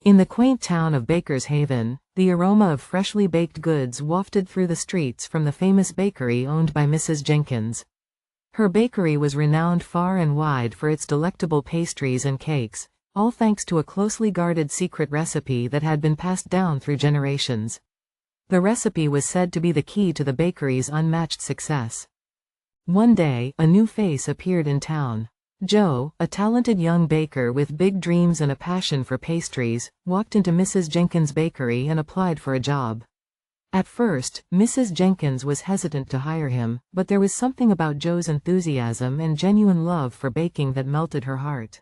In the quaint town of Baker's Haven, the aroma of freshly baked goods wafted through the streets from the famous bakery owned by Mrs. Jenkins. Her bakery was renowned far and wide for its delectable pastries and cakes, all thanks to a closely guarded secret recipe that had been passed down through generations. The recipe was said to be the key to the bakery's unmatched success. One day, a new face appeared in town. Joe, a talented young baker with big dreams and a passion for pastries, walked into Mrs. Jenkins' bakery and applied for a job. At first, Mrs. Jenkins was hesitant to hire him, but there was something about Joe's enthusiasm and genuine love for baking that melted her heart.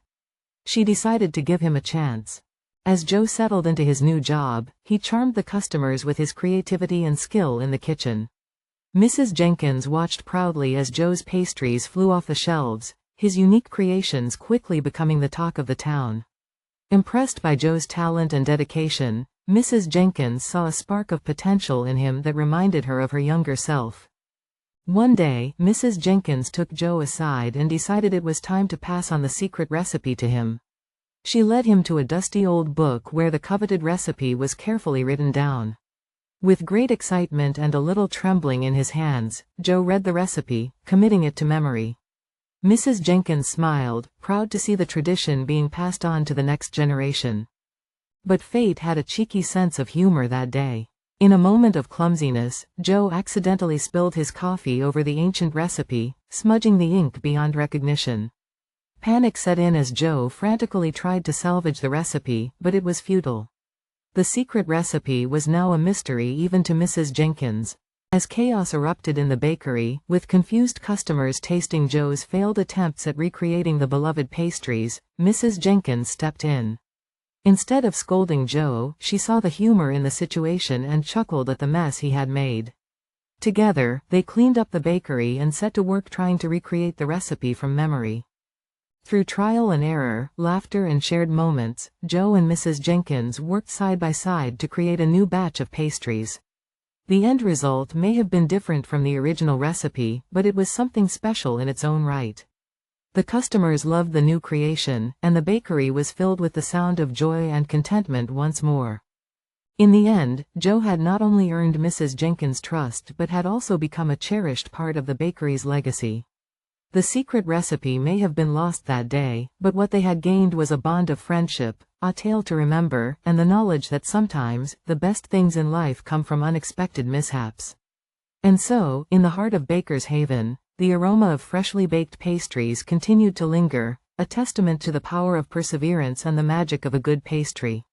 She decided to give him a chance. As Joe settled into his new job, he charmed the customers with his creativity and skill in the kitchen. Mrs. Jenkins watched proudly as Joe's pastries flew off the shelves, his unique creations quickly becoming the talk of the town. Impressed by Joe's talent and dedication, Mrs. Jenkins saw a spark of potential in him that reminded her of her younger self. One day, Mrs. Jenkins took Joe aside and decided it was time to pass on the secret recipe to him. She led him to a dusty old book where the coveted recipe was carefully written down. With great excitement and a little trembling in his hands, Joe read the recipe, committing it to memory. Mrs. Jenkins smiled, proud to see the tradition being passed on to the next generation. But fate had a cheeky sense of humor that day. In a moment of clumsiness, Joe accidentally spilled his coffee over the ancient recipe, smudging the ink beyond recognition. Panic set in as Joe frantically tried to salvage the recipe, but it was futile. The secret recipe was now a mystery even to Mrs. Jenkins. As chaos erupted in the bakery, with confused customers tasting Joe's failed attempts at recreating the beloved pastries, Mrs. Jenkins stepped in. Instead of scolding Joe, she saw the humor in the situation and chuckled at the mess he had made. Together, they cleaned up the bakery and set to work trying to recreate the recipe from memory. Through trial and error, laughter and shared moments, Joe and Mrs. Jenkins worked side by side to create a new batch of pastries. The end result may have been different from the original recipe, but it was something special in its own right. The customers loved the new creation, and the bakery was filled with the sound of joy and contentment once more. In the end, Joe had not only earned Mrs. Jenkins' trust but had also become a cherished part of the bakery's legacy. The secret recipe may have been lost that day, but what they had gained was a bond of friendship, a tale to remember, and the knowledge that sometimes, the best things in life come from unexpected mishaps. And so, in the heart of Baker's Haven, the aroma of freshly baked pastries continued to linger, a testament to the power of perseverance and the magic of a good pastry.